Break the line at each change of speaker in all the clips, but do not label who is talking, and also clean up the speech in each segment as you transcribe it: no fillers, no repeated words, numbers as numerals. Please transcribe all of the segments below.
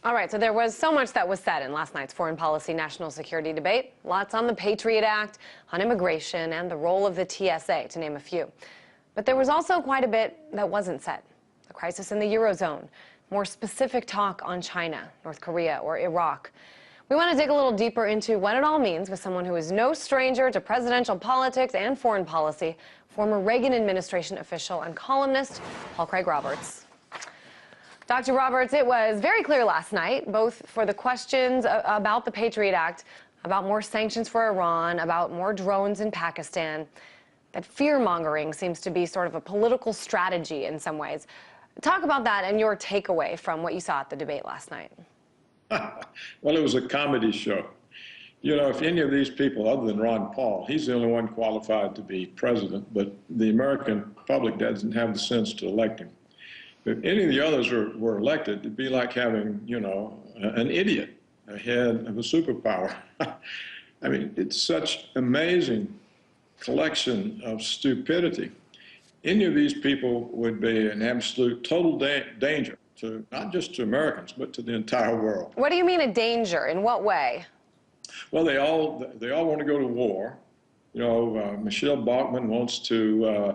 All right, so there was so much that was said in last night's foreign policy national security debate. Lots on the Patriot Act, on immigration, and the role of the TSA, to name a few. But there was also quite a bit that wasn't said. The crisis in the Eurozone, more specific talk on China, North Korea, or Iraq. We want to dig a little deeper into what it all means with someone who is no stranger to presidential politics and foreign policy, former Reagan administration official and columnist, Craig Roberts. Dr. Roberts, it was very clear last night, both for the questions about the Patriot Act, about more sanctions for Iran, about more drones in Pakistan, that fear-mongering seems to be sort of a political strategy in some ways. Talk about that and your takeaway from what you saw at the debate last night.
Well, it was a comedy show. You know, if any of these people, other than Ron Paul, he's the only one qualified to be president, but the American public doesn't have the sense to elect him. If any of the others were elected, it'd be like having, you know, an idiot ahead of a superpower. I mean, it's such amazing collection of stupidity. Any of these people would be an absolute total danger to not just to Americans, but to the entire world.
What do you mean a danger? In what way?
Well, they all want to go to war. You know, Michelle Bachmann wants to.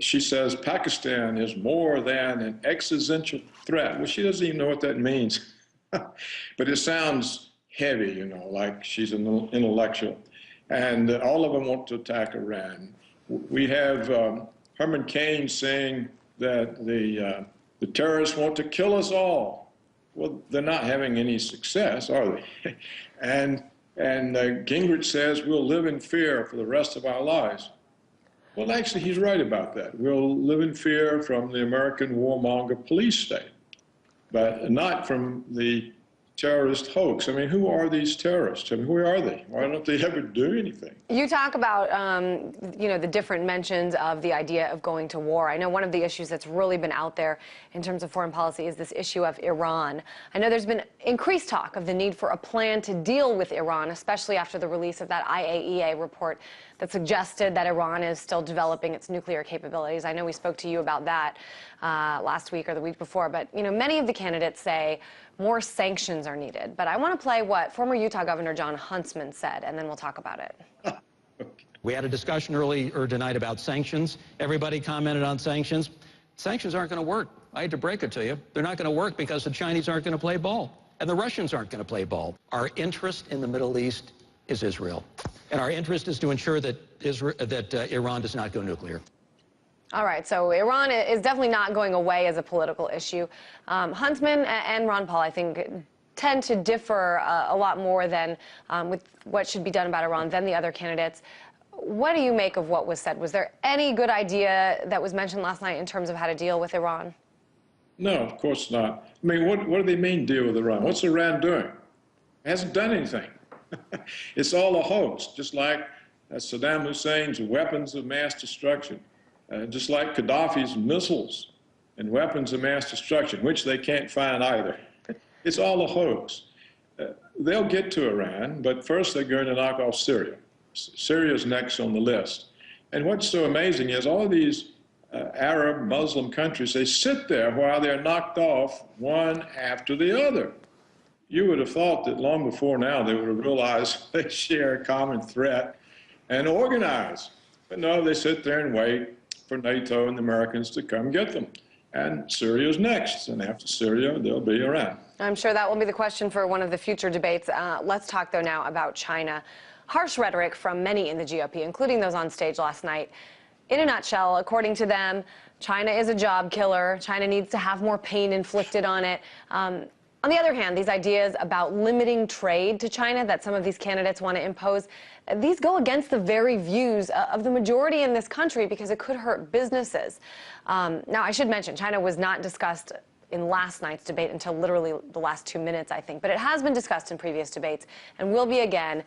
She says Pakistan is more than an existential threat. Well, she doesn't even know what that means. But it sounds heavy, you know, like she's an intellectual. And all of them want to attack Iran. We have Herman Cain saying that the terrorists want to kill us all. Well, they're not having any success, are they? and Gingrich says we'll live in fear for the rest of our lives. Well, actually, he's right about that. We'll live in fear from the American warmonger police state, but not from the terrorist hoax. I mean, who are these terrorists? I mean, where are they? Why don't they ever do anything?
You talk about, you know, the different mentions of the idea of going to war. I know one of the issues that's really been out there in terms of foreign policy is this issue of Iran. I know there's been increased talk of the need for a plan to deal with Iran, especially after the release of that IAEA report that suggested that Iran is still developing its nuclear capabilities. I know we spoke to you about that last week or the week before, but, you know, many of the candidates say more sanctions are needed. But I want to play what former Utah Governor Jon Huntsman said, and then we'll talk about it.
We had a discussion earlier tonight about sanctions. Everybody commented on sanctions. Sanctions aren't going to work. I hate to break it to you. They're not going to work because the Chinese aren't going to play ball, and the Russians aren't going to play ball. Our interest in the Middle East is Israel, and our interest is to ensure that Iran does not go nuclear.
All right, so Iran is definitely not going away as a political issue. Huntsman and Ron Paul, I think, tend to differ a lot more than with what should be done about Iran than the other candidates. What do you make of what was said? Was there any good idea that was mentioned last night in terms of how to deal with Iran?
No, of course not. I mean, what do they mean, deal with Iran? What's Iran doing? It hasn't done anything. It's all a hoax, just like Saddam Hussein's weapons of mass destruction. Just like Gaddafi's missiles and weapons of mass destruction, which they can't find either. It's all a hoax. They'll get to Iran, but first they're going to knock off Syria. Syria's next on the list. And what's so amazing is all of these Arab Muslim countries, they sit there while they're knocked off one after the other. You would have thought that long before now they would have realized they share a common threat and organize. But no, they sit there and wait for NATO and the Americans to come get them. And Syria's next, and after Syria, they'll be Iran.
I'm sure that will be the question for one of the future debates. Let's talk, though, now about China. Harsh rhetoric from many in the GOP, including those on stage last night. In a nutshell, according to them, China is a job killer. China needs to have more pain inflicted on it. On the other hand, these ideas about limiting trade to China that some of these candidates want to impose, these go against the very views of the majority in this country because it could hurt businesses. Now, I should mention, China was not discussed in last night's debate until literally the last 2 minutes, I think. But it has been discussed in previous debates and will be again.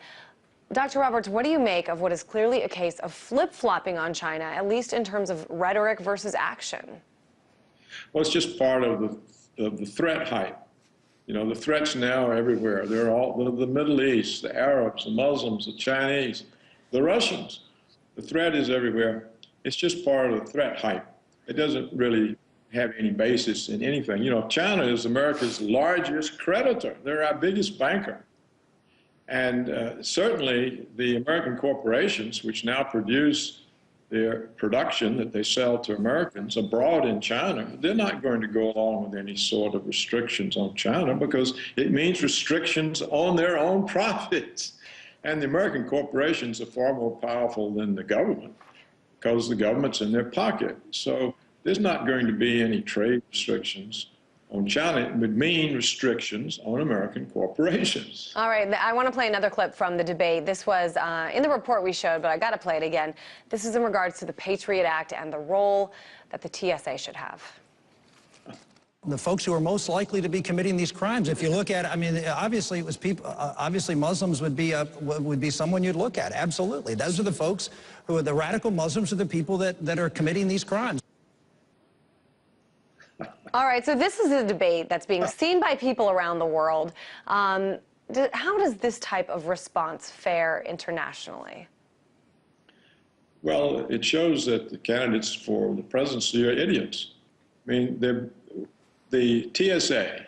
Dr. Roberts, what do you make of what is clearly a case of flip-flopping on China, at least in terms of rhetoric versus action?
Well, it's just part of the threat hype. You know, the threats now are everywhere. They're all the Middle East, the Arabs, the Muslims, the Chinese, the Russians. The threat is everywhere. It's just part of the threat hype. It doesn't really have any basis in anything. You know, China is America's largest creditor. They're our biggest banker. And certainly the American corporations, which now produce their production that they sell to Americans abroad in China, they're not going to go along with any sort of restrictions on China because it means restrictions on their own profits. And the American corporations are far more powerful than the government because the government's in their pocket. So there's not going to be any trade restrictions on China. It would mean restrictions on American corporations.
All right, I want to play another clip from the debate. This was in the report we showed, but I got to play it again. This is in regards to the Patriot Act and the role that the TSA should have.
The folks who are most likely to be committing these crimes, if you look at, I mean, obviously it was people. Obviously, Muslims would be someone you'd look at. Absolutely, those are the folks who are the radical Muslims, are the people that are committing these crimes.
All right, so this is a debate that's being seen by people around the world. How does this type of response fare internationally?
Well, it shows that the candidates for the presidency are idiots. I mean, the TSA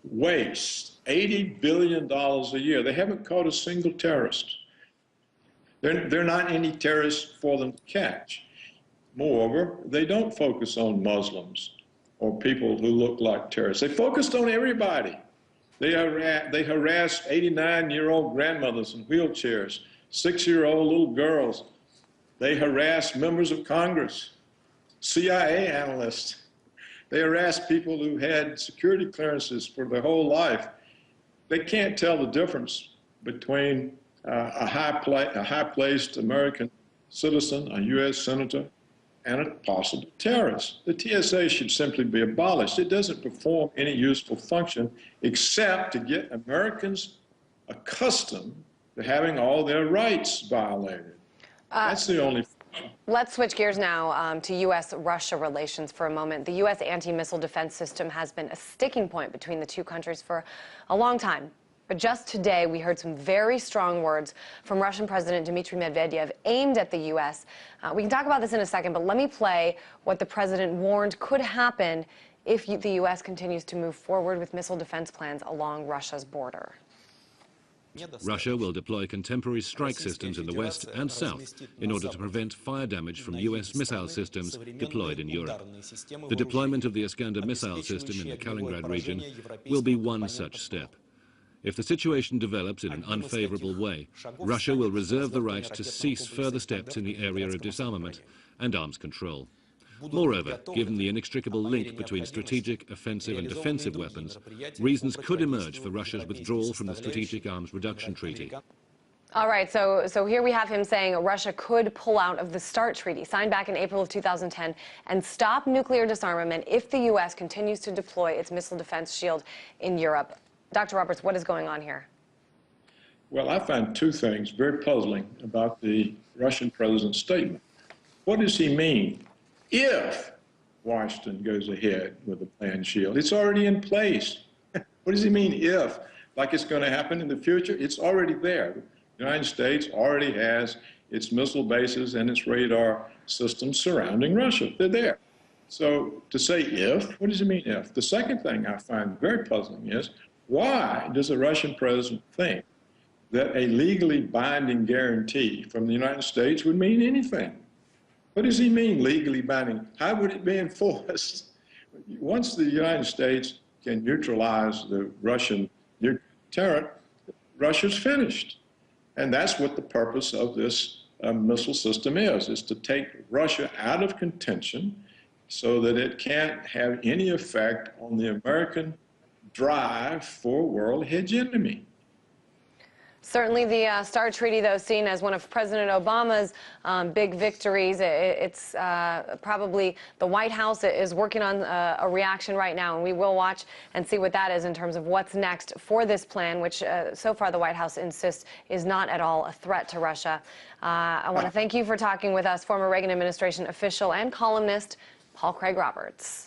wastes $80 billion a year. They haven't caught a single terrorist. They're not any terrorists for them to catch. Moreover, they don't focus on Muslims or people who look like terrorists. They focused on everybody. They harassed 89-year-old grandmothers in wheelchairs, 6-year-old little girls. They harassed members of Congress, CIA analysts. They harassed people who had security clearances for their whole life. They can't tell the difference between a high-placed American citizen, a U.S. senator, and a possible terrorist. The TSA should simply be abolished. It doesn't perform any useful function except to get Americans accustomed to having all their rights violated. That's the only function.
Let's switch gears now to U.S.-Russia relations for a moment. The U.S. anti-missile defense system has been a sticking point between the two countries for a long time. But just today, we heard some very strong words from Russian President Dmitry Medvedev aimed at the U.S. We can talk about this in a second, but let me play what the president warned could happen if the U.S. continues to move forward with missile defense plans along Russia's border.
Russia will deploy contemporary strike systems in the west and south in order to prevent fire damage from U.S. missile systems deployed in Europe. The deployment of the Iskander missile system in the Kaliningrad region will be one such step. If the situation develops in an unfavorable way, Russia will reserve the right to cease further steps in the area of disarmament and arms control. Moreover, given the inextricable link between strategic, offensive and defensive weapons, reasons could emerge for Russia's withdrawal from the Strategic Arms Reduction Treaty.
All right, so here we have him saying Russia could pull out of the START treaty, signed back in April of 2010, and stop nuclear disarmament if the U.S. continues to deploy its missile defense shield in Europe. Dr. Roberts, what is going on here?
Well, I find two things very puzzling about the Russian president's statement. What does he mean if Washington goes ahead with the planned shield? It's already in place. What does he mean if? Like it's going to happen in the future? It's already there. The United States already has its missile bases and its radar systems surrounding Russia. They're there. So to say if, what does it mean if? The second thing I find very puzzling is, why does the Russian president think that a legally binding guarantee from the United States would mean anything? What does he mean, legally binding? How would it be enforced? Once the United States can neutralize the Russian nuclear deterrent, Russia's finished. And that's what the purpose of this missile system is to take Russia out of contention so that it can't have any effect on the American drive for world hegemony.
Certainly the START treaty, though, seen as one of President Obama's big victories. It's probably the White House is working on a reaction right now, and we will watch and see what that is in terms of what's next for this plan, which so far the White House insists is not at all a threat to Russia. I want to thank you for talking with us, former Reagan administration official and columnist Paul Craig Roberts.